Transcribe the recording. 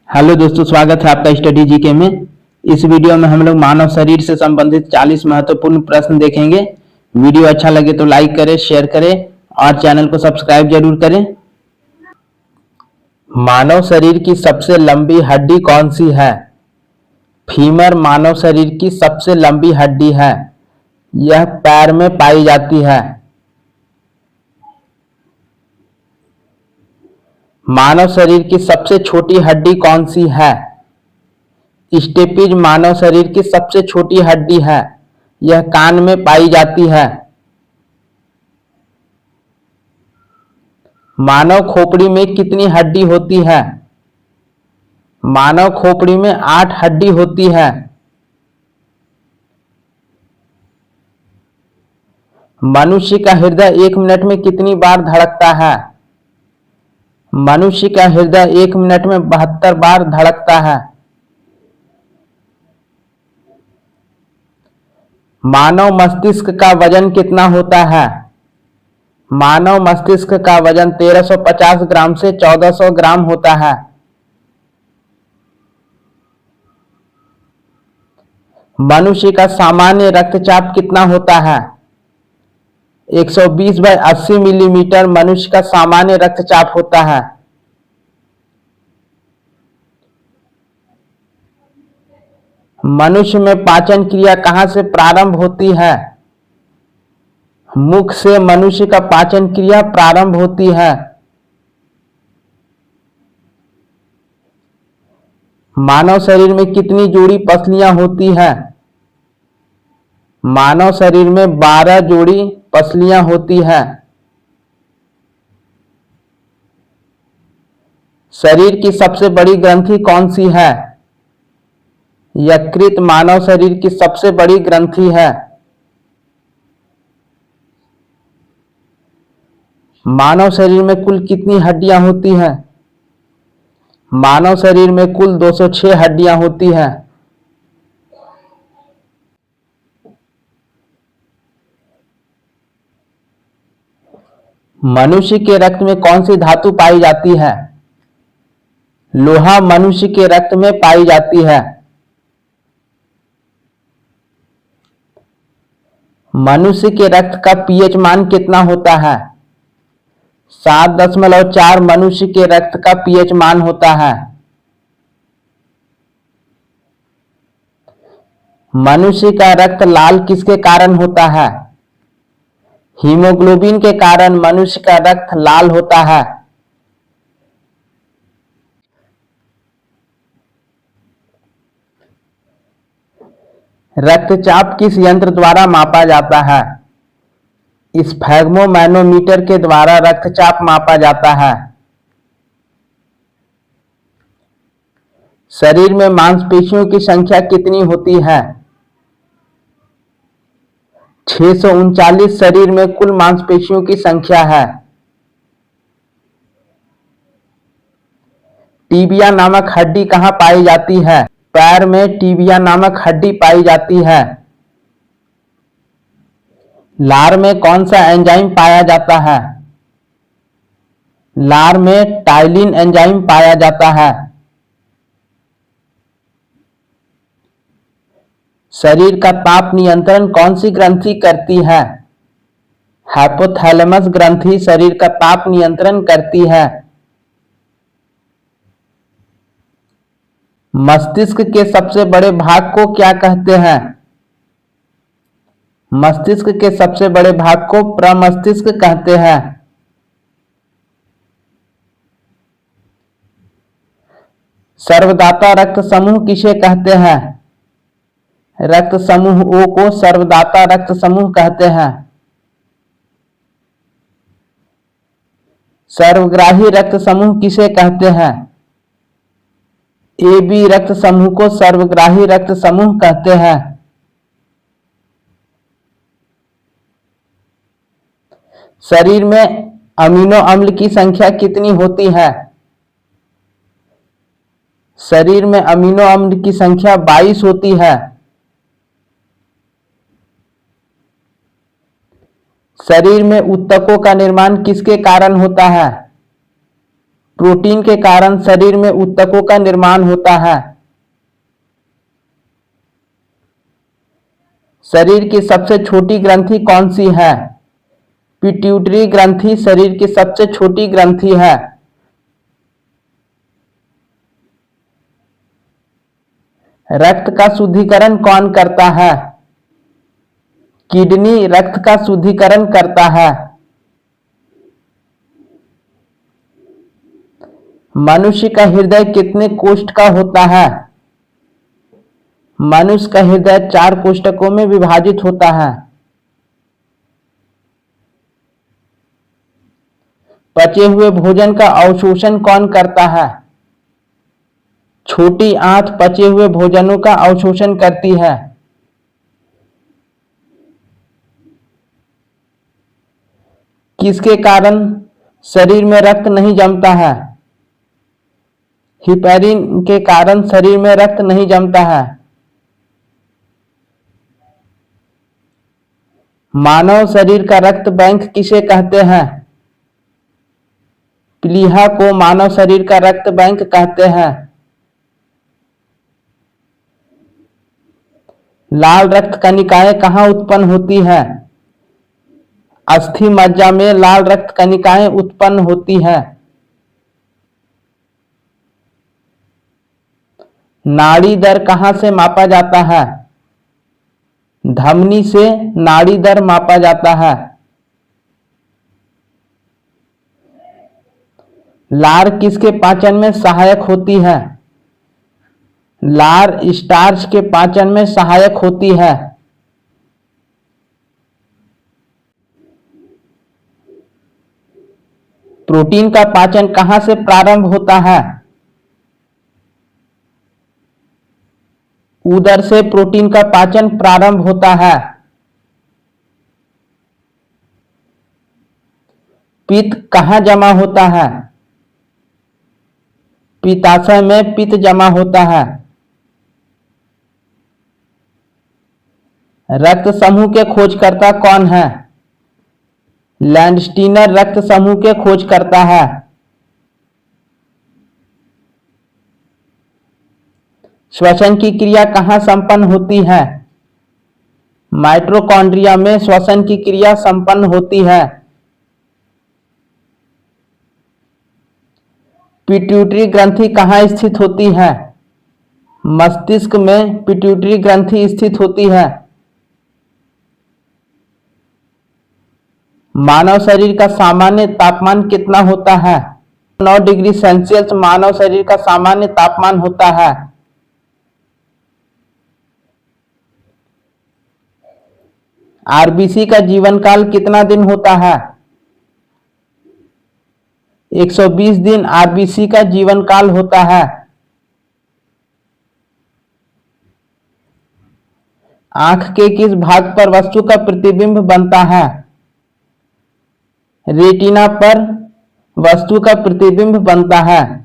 Hello दोस्तों, स्वागत है आपका स्टडी जीके में। इस वीडियो में हम लोग मानव शरीर से संबंधित 40 महत्वपूर्ण प्रश्न देखेंगे। वीडियो अच्छा लगे तो लाइक करें, शेयर करें और चैनल को सब्सक्राइब जरूर करें। मानव शरीर की सबसे लंबी हड्डी कौन सी है? फीमर मानव शरीर की सबसे लंबी हड्डी है। यह पैर में पाई जाती है। मानव शरीर की सबसे छोटी हड्डी कौन सी है? स्टेपिज मानव शरीर की सबसे छोटी हड्डी है। यह कान में पाई जाती है। मानव खोपड़ी में कितनी हड्डी होती है? मानव खोपड़ी में 8 हड्डी होती है। मनुष्य का हृदय 1 मिनट में कितनी बार धड़कता है? मनुष्य का हृदय 1 मिनट में 72 बार धड़कता है। मानव मस्तिष्क का वजन कितना होता है? मानव मस्तिष्क का वजन 1350 ग्राम से 1400 ग्राम होता है। मनुष्य का सामान्य रक्तचाप कितना होता है? 120/80 मिलीमीटर मनुष्य का सामान्य रक्तचाप होता है। मनुष्य में पाचन क्रिया कहाँ से प्रारंभ होती है? मुख से मनुष्य का पाचन क्रिया प्रारंभ होती है। मानव शरीर में कितनी जोड़ी पसलियां होती है? मानव शरीर में 12 जोड़ी पसलियां होती है। शरीर की सबसे बड़ी ग्रंथि कौन सी है? यकृत मानव शरीर की सबसे बड़ी ग्रंथि है। मानव शरीर में कुल कितनी हड्डियां होती हैं? मानव शरीर में कुल 206 हड्डियां होती हैं। मनुष्य के रक्त में कौन सी धातु पाई जाती है? लोहा मनुष्य के रक्त में पाई जाती है। मनुष्य के रक्त का पीएच मान कितना होता है? 7.4 मनुष्य के रक्त का पीएच मान होता है। मनुष्य का रक्त लाल किसके कारण होता है? हीमोग्लोबिन के कारण मनुष्य का रक्त लाल होता है। रक्तचाप किस यंत्र द्वारा मापा जाता है? स्फैग्मोमैनोमीटर के द्वारा रक्तचाप मापा जाता है। शरीर में मांसपेशियों की संख्या कितनी होती है? 639 शरीर में कुल मांसपेशियों की संख्या है। टीबिया नामक हड्डी कहाँ पाई जाती है? पैर में टीबिया नामक हड्डी पाई जाती है। लार में कौन सा एंजाइम पाया जाता है? लार में टाइलिन एंजाइम पाया जाता है। शरीर का ताप नियंत्रण कौन सी ग्रंथि करती है? हाइपोथैलेमस ग्रंथि शरीर का ताप नियंत्रण करती है। मस्तिष्क के सबसे बड़े भाग को क्या कहते हैं? मस्तिष्क के सबसे बड़े भाग को प्रमस्तिष्क कहते हैं। सर्वदाता रक्त समूह किसे कहते हैं? रक्त समूह ओ को सर्वदाता रक्त समूह कहते हैं। सर्वग्राही रक्त समूह किसे कहते हैं? ए बी रक्त समूह को सर्वग्राही रक्त समूह कहते हैं। शरीर में अमीनो अम्ल की संख्या कितनी होती है? शरीर में अमीनो अम्ल की संख्या 22 होती है। शरीर में ऊतकों का निर्माण किसके कारण होता है? प्रोटीन के कारण शरीर में ऊतकों का निर्माण होता है। शरीर की सबसे छोटी ग्रंथि कौन सी है? पिट्यूटरी ग्रंथि शरीर की सबसे छोटी ग्रंथि है। रक्त का शुद्धिकरण कौन करता है? किडनी रक्त का शुद्धिकरण करता है। मनुष्य का हृदय कितने कोष्ठ का होता है? मनुष्य का हृदय 4 कोष्ठकों में विभाजित होता है। पचे हुए भोजन का अवशोषण कौन करता है? छोटी आंत पचे हुए भोजनों का अवशोषण करती है। किसके कारण शरीर में रक्त नहीं जमता है? हिपैरिन के कारण शरीर में रक्त नहीं जमता है। मानव शरीर का रक्त बैंक किसे कहते हैं? प्लीहा को मानव शरीर का रक्त बैंक कहते हैं। लाल रक्त कणिकाएं कहाँ उत्पन्न होती है? अस्थि मज्जा में लाल रक्त कणिकाएं उत्पन्न होती है। नाड़ी दर कहाँ से मापा जाता है? धमनी से नाड़ी दर मापा जाता है। लार किसके पाचन में सहायक होती है? लार स्टार्च के पाचन में सहायक होती है। प्रोटीन का पाचन कहाँ से प्रारंभ होता है? उदर से प्रोटीन का पाचन प्रारंभ होता है। पित्त कहाँ जमा होता है? पित्ताशय में पित्त जमा होता है। रक्त समूह के खोजकर्ता कौन है? लैंडस्टीनर रक्त समूह के खोजकर्ता है। श्वसन की क्रिया कहाँ संपन्न होती है? माइटोकॉन्ड्रिया में श्वसन की क्रिया संपन्न होती है। पिट्यूटरी ग्रंथि कहाँ स्थित होती है? मस्तिष्क में पिट्यूटरी ग्रंथि स्थित होती है। मानव शरीर का सामान्य तापमान कितना होता है? 9 डिग्री सेल्सियस मानव शरीर का सामान्य तापमान होता है। आरबीसी का जीवन काल कितना दिन होता है? 120 दिन आरबीसी का जीवन काल होता है। आंख के किस भाग पर वस्तु का प्रतिबिंब बनता है? रेटिना पर वस्तु का प्रतिबिंब बनता है।